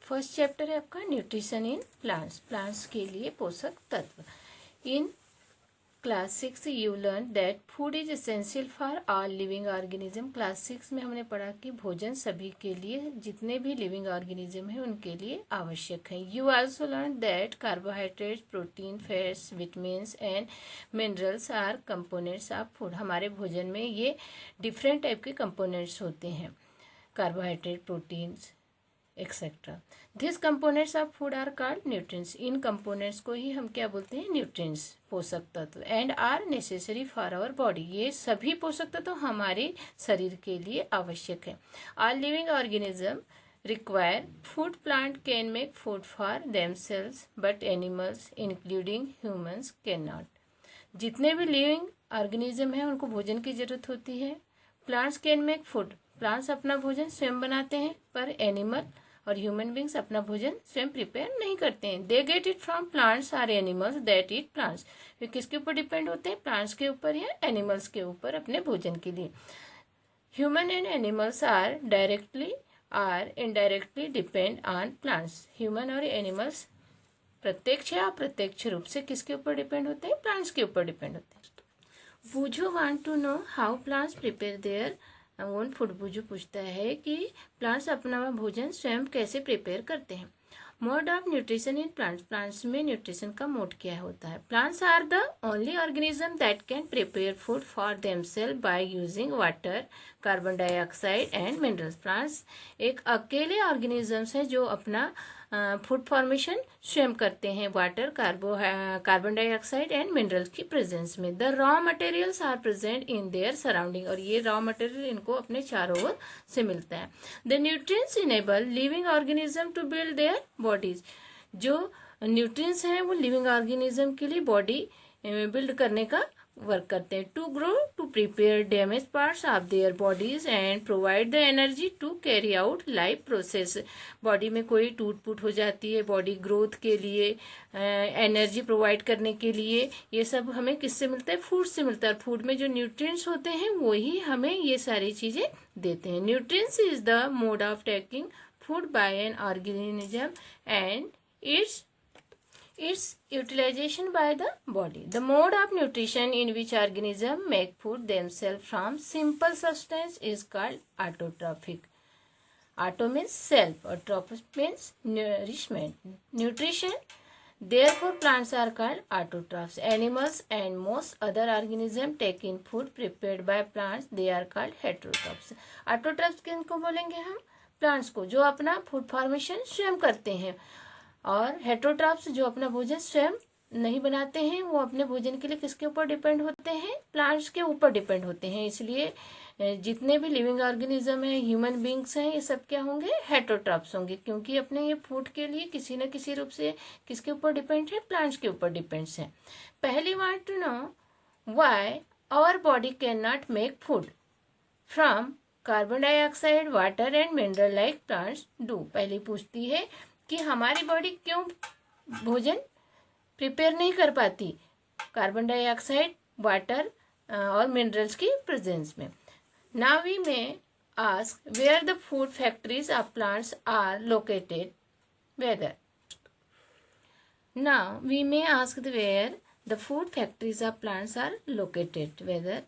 First chapter है आपका nutrition in plants, plants के लिए पोषक तत्व। In class 6 you learn that food is essential for all living organism. Class 6 में हमने पढ़ा कि भोजन सभी के लिए, जितने भी लिविंग ऑर्गेनिज्म है उनके लिए आवश्यक है। You also learn that carbohydrates, proteins, fats, vitamins and minerals are components of food. हमारे भोजन में ये डिफरेंट टाइप के कंपोनेंट्स होते हैं, carbohydrate, proteins etcetera. This components of food are called nutrients. इन कंपोनेंट्स को ही हम क्या बोलते हैं? न्यूट्रिएंट्स, पोषक तत्व। And are necessary for our body. ये सभी पोषक तत्व हमारे शरीर के लिए आवश्यक है। All living organism require food. Plant can make food for themselves but animals including humans can not. जितने भी लिविंग ऑर्गेनिज्म है उनको भोजन की जरूरत होती है। Plants can make food, plants अपना भोजन स्वयं बनाते हैं, पर एनिमल और ह्यूमन बींग्स अपना भोजन स्वयं प्रिपेयर नहीं करते हैं। They get it from plants or animals that eat plants. वे किसके ऊपर डिपेंड होते हैं? प्लांट्स के ऊपर या एनिमल्स के ऊपर अपने भोजन के लिए। Human and animals are directly or indirectly depend on plants. Human और एनिमल्स प्रत्यक्ष या अप्रत्यक्ष रूप से किसके ऊपर डिपेंड होते हैं? प्लांट्स के ऊपर डिपेंड होते हैं। Would you want to know how plants prepare their own food? Boojho पूछता है कि प्लांट्स अपना भोजन स्वयं कैसे प्रिपेयर करते हैं। Mode of nutrition in plants, plants में न्यूट्रिशन का मोड क्या होता है? Plants are the only organism that can prepare food for themselves by using water, carbon dioxide and minerals. Plants एक अकेले ऑर्गेनिजम्स है जो अपना फूड फॉर्मेशन स्वयं करते हैं, water, carbon dioxide and minerals की प्रेजेंस में। The raw materials are present in their surrounding, और ये रॉ मटेरियल इनको अपने चारों ओर से मिलता है। The nutrients enable living organism to build their bodies. जो न्यूट्रिएंट्स हैं वो लिविंग ऑर्गेनिज्म के लिए बॉडी बिल्ड करने का वर्क करते हैं। To grow, to prepare damage parts of their bodies and provide the energy to carry out life process. Body में कोई टूट फूट हो जाती है, बॉडी ग्रोथ के लिए, एनर्जी प्रोवाइड करने के लिए, ये सब हमें किससे मिलता है? फूड से मिलता है। और फूड में जो न्यूट्रिएंट्स होते हैं वो ही हमें ये सारी चीजें देते हैं। Nutrients is the mode of taking food by an organism and its utilization by the body. The mode of nutrition in which organisms make food themselves from simple substance is called autotrophic. Auto means self or troph means nourishment, nutrition. Therefore, plants are called autotrophs. Animals and most other organisms take in food prepared by plants. They are called heterotrophs. Autotrophs किनको बोलेंगे हम? Plants को, जो अपना food formation स्वयं करते हैं। और हेटेरोट्रॉफ्स जो अपना भोजन स्वयं नहीं बनाते हैं, वो अपने भोजन के लिए किसके ऊपर डिपेंड होते हैं? प्लांट्स के ऊपर डिपेंड होते हैं। इसलिए जितने भी लिविंग ऑर्गेनिज्म है, ह्यूमन बींग्स हैं, ये सब क्या होंगे? हेटेरोट्रॉफ्स होंगे, क्योंकि अपने ये फूड के लिए किसी न किसी रूप से किसके ऊपर डिपेंड है? प्लांट्स के ऊपर डिपेंड्स है। Paheli want to know why our body can not make food from carbon dioxide, water and mineral like plants do. Paheli पूछती है कि हमारी बॉडी क्यों भोजन प्रिपेयर नहीं कर पाती कार्बन डाइऑक्साइड, वाटर और मिनरल्स की प्रेजेंस में। Now we may ask where the food factories of plants are located. Whether now we may ask where the food factories of plants are located. Whether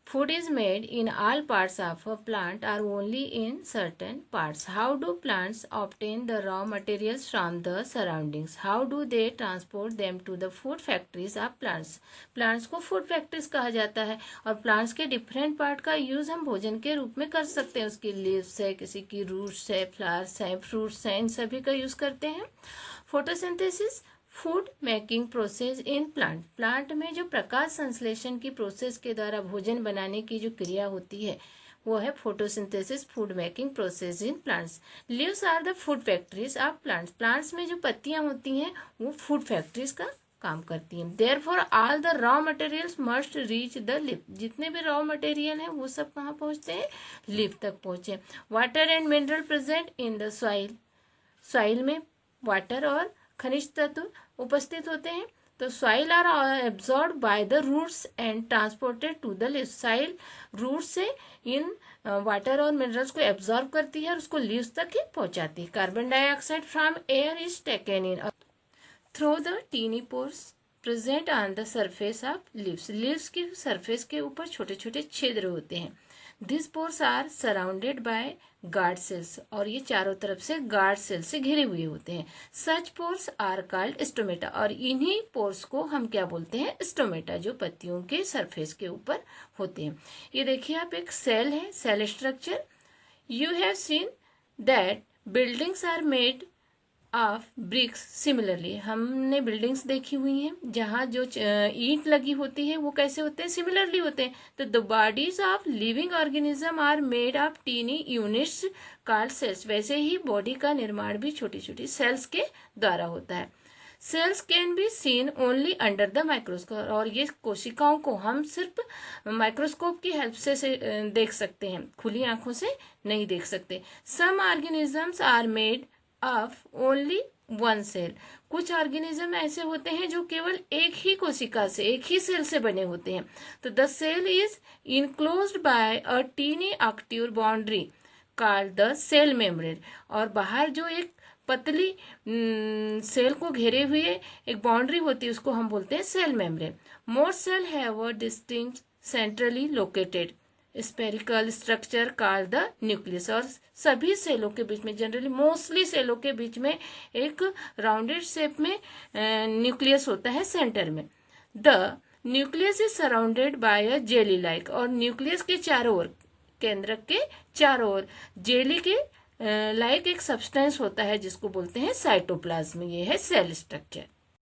food is made in all parts of a plant or only in certain parts. How do plants obtain the raw materials from the surroundings? How do they transport them to the food factories of plants? Plants को food factories कहा जाता है, और plants के different part का use हम भोजन के रूप में कर सकते हैं। उसकी leaves है, किसी की roots है, flowers है, fruits हैं, इन सभी का use करते हैं। Photosynthesis, food making process in plant, plant में जो प्रकाश संश्लेषण की प्रोसेस के द्वारा भोजन बनाने की जो क्रिया होती है वो है photosynthesis, food making process in plants. Leaves are the food factories of plants, plants में जो पत्तियां होती हैं वो फूड फैक्ट्रीज का काम करती हैं। Therefore all the raw materials must reach the leaf, जितने भी रॉ मटेरियल है वो सब कहाँ पहुंचते हैं? लीफ तक पहुंचे। Water and mineral present in the soil, soil में वाटर और खनिज तत्व उपस्थित होते हैं। तो soil are absorb by the roots and transported to the leaves. Soil root से इन वाटर और मिनरल्स को एब्जॉर्ब करती है और उसको लीव्स तक ही पहुंचाती है। Carbon dioxide from air is taken in through the tiny pores present on the surface of leaves. Leaves की सरफेस के ऊपर छोटे छोटे छिद्र होते हैं। This pores are surrounded by guard cells, और ये चारों तरफ से गार्ड सेल से घिरे हुए होते हैं। सच पोर्स आर कॉल्ड स्टोमेटा, और इन्हीं पोर्स को हम क्या बोलते हैं? स्टोमेटा, जो पत्तियों के सरफेस के ऊपर होते हैं। ये देखिए आप, एक सेल है, cell structure. You have seen that buildings are made of bricks. Similarly, हमने बिल्डिंग्स देखी हुई हैं जहाँ जो ईंट लगी होती है वो कैसे होते हैं? सिमिलरली होते हैं। तो the bodies of living organism are made of tiny units called cells. वैसे ही बॉडी का निर्माण भी छोटी छोटी सेल्स के द्वारा होता है। Cells can be seen only under the microscope, और ये कोशिकाओं को हम सिर्फ माइक्रोस्कोप की हेल्प से देख सकते हैं, खुली आंखों से नहीं देख सकते। Some organisms are made of only one cell. कुछ ऑर्गेनिज्म ऐसे होते हैं जो केवल एक ही कोशिका से, एक ही सेल से बने होते हैं। तो the cell is enclosed by a tiny outer boundary called the cell membrane, और बाहर जो एक पतली सेल को घेरे हुए एक बाउंड्री होती है उसको हम बोलते हैं cell membrane. Most cell have a distinct centrally located spherical structure called the nucleus, और सभी सेलों के बीच में, जनरली मोस्टली सेलों के बीच में एक राउंडेड शेप में न्यूक्लियस होता है सेंटर में। The nucleus is surrounded by a jelly like, और न्यूक्लियस के चारों ओर, केंद्रक के चारों ओर जेली के लाइक एक सब्सटेंस होता है जिसको बोलते हैं साइटोप्लाज्म। ये है सेल स्ट्रक्चर।